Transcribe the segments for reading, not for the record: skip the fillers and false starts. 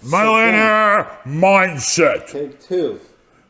Millionaire mindset. Take two.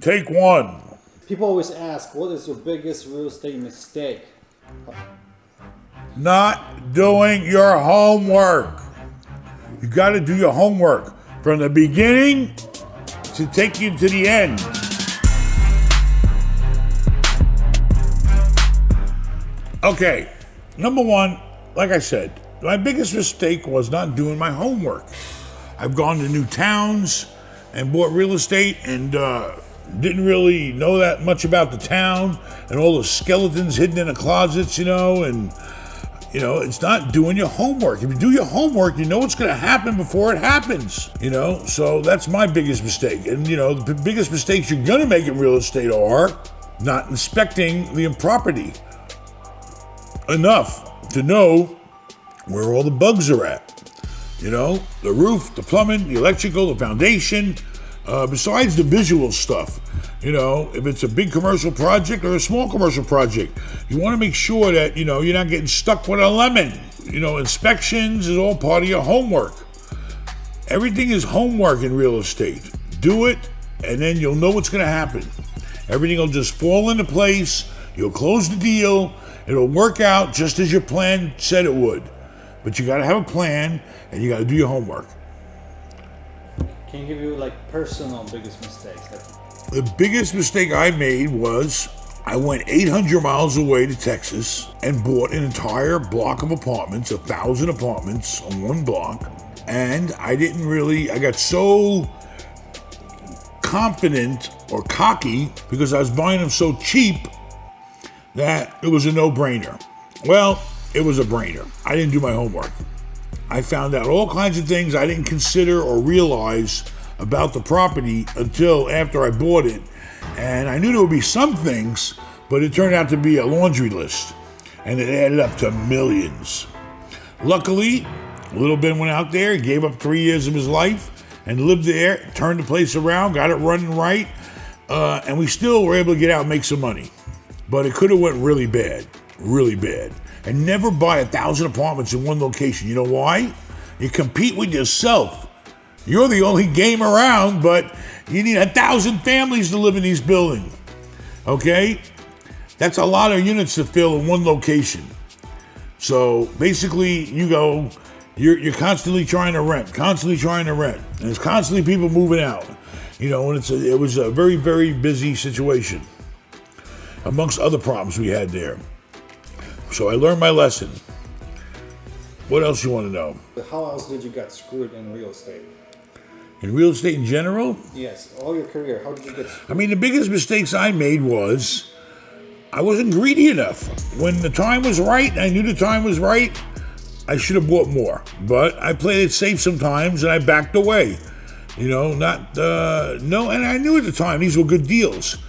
Take one. People always ask, what is your biggest real estate mistake? Not doing your homework. You got to do your homework from the beginning to take you to the end. Okay, number one, like I said, my biggest mistake was not doing my homework. I've gone to new towns and bought real estate and didn't really know that much about the town and all the skeletons hidden in the closets, and it's not doing your homework. If you do your homework, you know what's going to happen before it happens, so that's my biggest mistake. And, the biggest mistakes you're going to make in real estate are not inspecting the property enough to know where all the bugs are at. The roof, the plumbing, the electrical, the foundation, besides the visual stuff. If it's a big commercial project or a small commercial project, you want to make sure that, you're not getting stuck with a lemon. Inspections is all part of your homework. Everything is homework in real estate. Do it, and then you'll know what's going to happen. Everything will just fall into place. You'll close the deal. It'll work out just as your plan said it would. But you got to have a plan, and you got to do your homework. Can you give you personal biggest mistakes? The biggest mistake I made was I went 800 miles away to Texas and bought an entire block of apartments, 1,000 apartments on one block. And I got so confident or cocky because I was buying them so cheap that it was a no-brainer. Well, it was a brainer. I didn't do my homework. I found out all kinds of things I didn't consider or realize about the property until after I bought it. And I knew there would be some things, but it turned out to be a laundry list. And it added up to millions. Luckily, little Ben went out there, gave up 3 years of his life, and lived there, turned the place around, got it running right, and we still were able to get out and make some money. But it could have went really bad. And never buy 1,000 apartments in one location. You know why? You compete with yourself. You're the only game around, but you need 1,000 families to live in these buildings. Okay? That's a lot of units to fill in one location. So basically, you're constantly trying to rent. And there's constantly people moving out. And it was a very, very busy situation, amongst other problems we had there. So I learned my lesson. What else you want to know? How else did you get screwed in real estate? In real estate in general? Yes, all your career. How did you get screwed? The biggest mistakes I made was I wasn't greedy enough. When the time was right, I knew the time was right, I should have bought more. But I played it safe sometimes and I backed away. And I knew at the time these were good deals.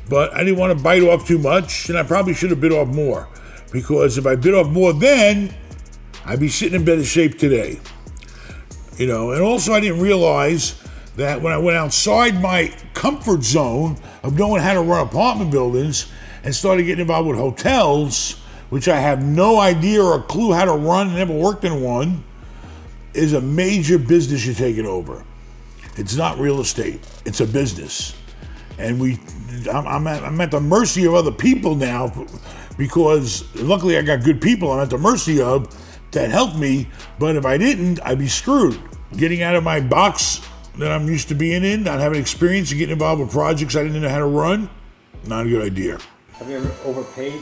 But I didn't want to bite off too much, and I probably should have bit off more. Because if I bit off more then, I'd be sitting in better shape today. And also I didn't realize that when I went outside my comfort zone of knowing how to run apartment buildings and started getting involved with hotels, which I have no idea or a clue how to run, never worked in one, is a major business you're taking over. It's not real estate, it's a business. And I'm at the mercy of other people now because luckily I got good people I'm at the mercy of that help me. But if I didn't, I'd be screwed. Getting out of my box that I'm used to being in, not having experience and getting involved with projects I didn't know how to run, not a good idea. Have you ever overpaid?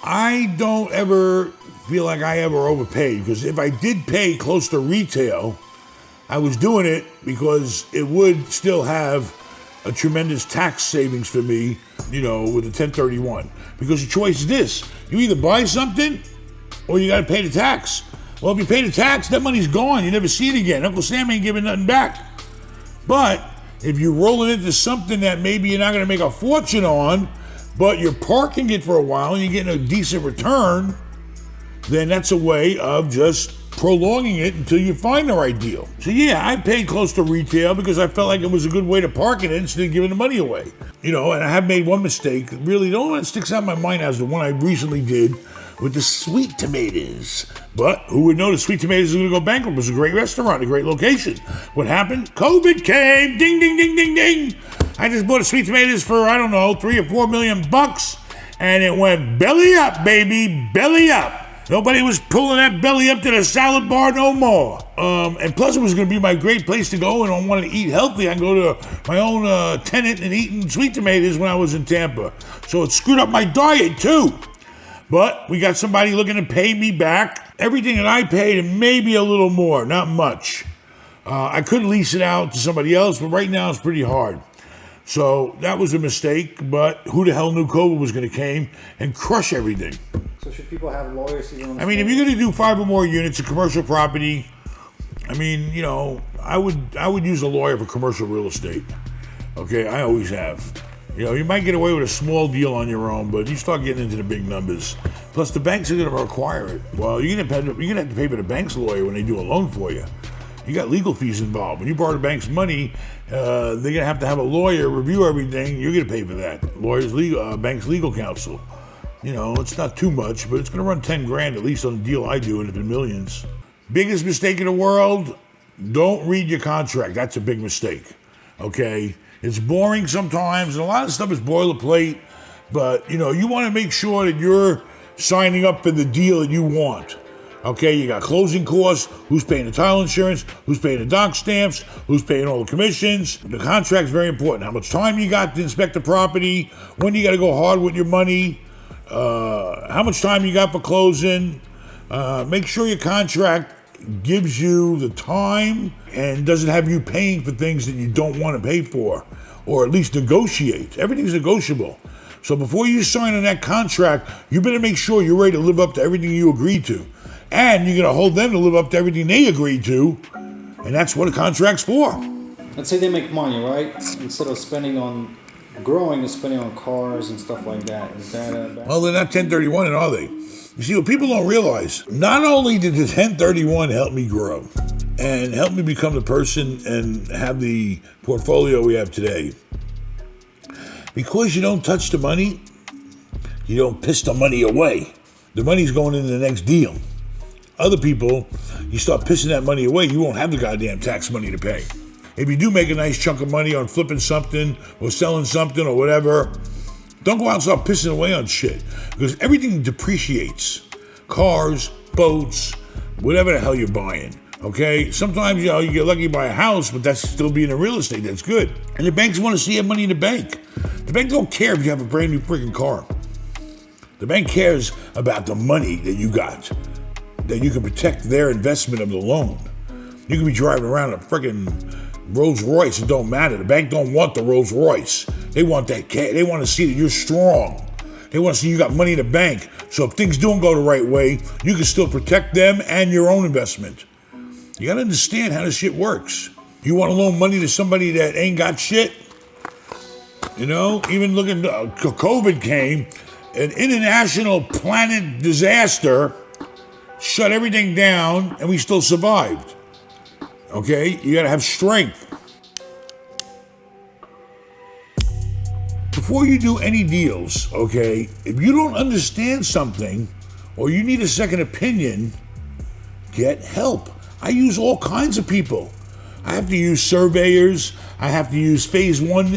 I don't ever feel like I ever overpaid because if I did pay close to retail, I was doing it because it would still have a tremendous tax savings for me, with a 1031. Because the choice is this: you either buy something or you got to pay the tax. Well, if you pay the tax, that money's gone. You never see it again. Uncle Sam ain't giving nothing back. But if you roll it into something that maybe you're not going to make a fortune on, but you're parking it for a while and you're getting a decent return, then that's a way of just prolonging it until you find the right deal. So yeah, I paid close to retail because I felt like it was a good way to park it instead of giving the money away. And I have made one mistake. Really, the only one that sticks out in my mind as the one I recently did with the Sweet Tomatoes. But who would know the Sweet Tomatoes was going to go bankrupt? It was a great restaurant, a great location. What happened? COVID came. Ding, ding, ding, ding, ding. I just bought a Sweet Tomatoes for, I don't know, $3 or $4 million, and it went belly up, baby, belly up. Nobody was pulling that belly up to the salad bar no more. And plus it was going to be my great place to go, and I wanted to eat healthy. I can go to my own tenant and eating Sweet Tomatoes when I was in Tampa. So it screwed up my diet too. But we got somebody looking to pay me back everything that I paid and maybe a little more, not much. I could lease it out to somebody else, but right now it's pretty hard. So that was a mistake, but who the hell knew COVID was going to came and crush everything? So should people have lawyers? I mean, if you're going to do 5 or more units of commercial property, I mean, you know, I would use a lawyer for commercial real estate. Okay, I always have. You know, you might get away with a small deal on your own, but you start getting into the big numbers. Plus, the banks are going to require it. Well, you're going to have to pay for the bank's lawyer when they do a loan for you. You got legal fees involved. When you borrow the bank's money, they're going to have a lawyer review everything. You're going to pay for that. Lawyers, bank's legal counsel. You know, it's not too much, but it's going to run 10 grand at least on the deal I do, and it's in millions. Biggest mistake in the world, don't read your contract. That's a big mistake, okay? It's boring sometimes, and a lot of stuff is boilerplate, but, you know, you want to make sure that you're signing up for the deal that you want. Okay, you got closing costs, who's paying the title insurance, who's paying the doc stamps, who's paying all the commissions. The contract's very important. How much time you got to inspect the property, when you got to go hard with your money, how much time you got for closing. Make sure your contract gives you the time and doesn't have you paying for things that you don't want to pay for, or at least negotiate. Everything's negotiable. So before you sign on that contract, you better make sure you're ready to live up to everything you agreed to. And you're going to hold them to live up to everything they agreed to. And that's what a contract's for. Let's say they make money, right? Instead of spending on growing, they're spending on cars and stuff like that. Is that a bad? Well, they're not 1031, are they? You see, what people don't realize, not only did the 1031 help me grow and help me become the person and have the portfolio we have today, because you don't touch the money, you don't piss the money away. The money's going into the next deal. Other people, you start pissing that money away, you won't have the goddamn tax money to pay. If you do make a nice chunk of money on flipping something or selling something or whatever, don't go out and start pissing away on shit, because everything depreciates. Cars, boats, whatever the hell you're buying, okay? Sometimes, you know, you get lucky by a house, but that's still being in real estate, that's good. And the banks want to see your money in the bank. The bank don't care if you have a brand new freaking car. The bank cares about the money that you got, that you can protect their investment of the loan. You can be driving around a freaking Rolls Royce, it don't matter. The bank don't want the Rolls Royce. They want that cash. They want to see that you're strong. They want to see you got money in the bank. So if things don't go the right way, you can still protect them and your own investment. You got to understand how this shit works. You want to loan money to somebody that ain't got shit? You know, even looking, COVID came, an international planet disaster shut everything down, and we still survived. Okay? You gotta have strength. Before you do any deals, okay, if you don't understand something or you need a second opinion, get help. I use all kinds of people. I have to use surveyors. I have to use phase 1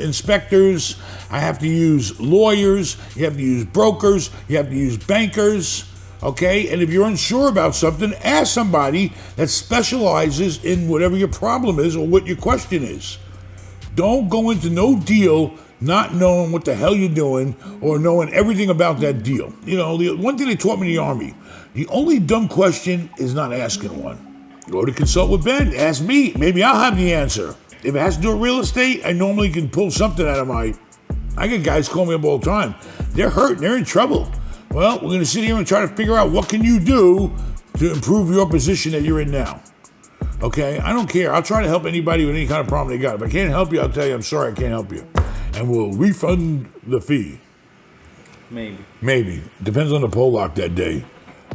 inspectors. I have to use lawyers. You have to use brokers. You have to use bankers. Okay, and if you're unsure about something, ask somebody that specializes in whatever your problem is or what your question is. Don't go into no deal not knowing what the hell you're doing or knowing everything about that deal. You know, the one thing they taught me in the Army, the only dumb question is not asking one. Go to consult with Ben, ask me, maybe I'll have the answer. If it has to do with real estate, I normally can pull something out of I get guys call me up all the time. They're hurt, they're in trouble. Well, we're going to sit here and try to figure out what can you do to improve your position that you're in now. Okay? I don't care. I'll try to help anybody with any kind of problem they got. If I can't help you, I'll tell you I'm sorry I can't help you. And we'll refund the fee. Maybe. Depends on the poll lock that day.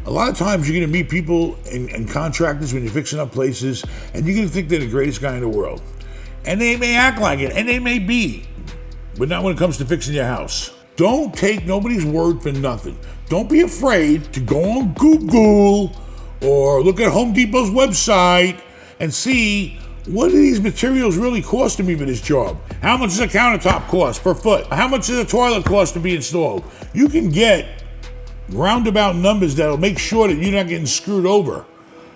A lot of times you're going to meet people and contractors when you're fixing up places, and you're going to think they're the greatest guy in the world. And they may act like it, and they may be, but not when it comes to fixing your house. Don't take nobody's word for nothing. Don't be afraid to go on Google or look at Home Depot's website and see what do these materials really costing me for this job? How much does a countertop cost per foot? How much does a toilet cost to be installed? You can get roundabout numbers that'll make sure that you're not getting screwed over,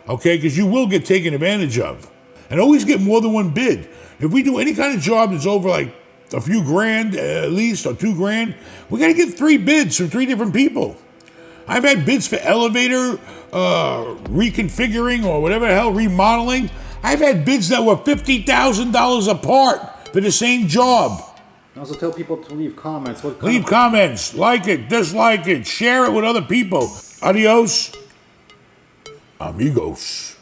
okay? Because you will get taken advantage of. And always get more than one bid. If we do any kind of job that's over like a few grand at least, or $2,000, we gotta get 3 bids from 3 different people. I've had bids for elevator reconfiguring or whatever the hell, remodeling. I've had bids that were $50,000 apart for the same job. Also tell people to leave comments. Leave comments, like it, dislike it, share it with other people. Adios, amigos.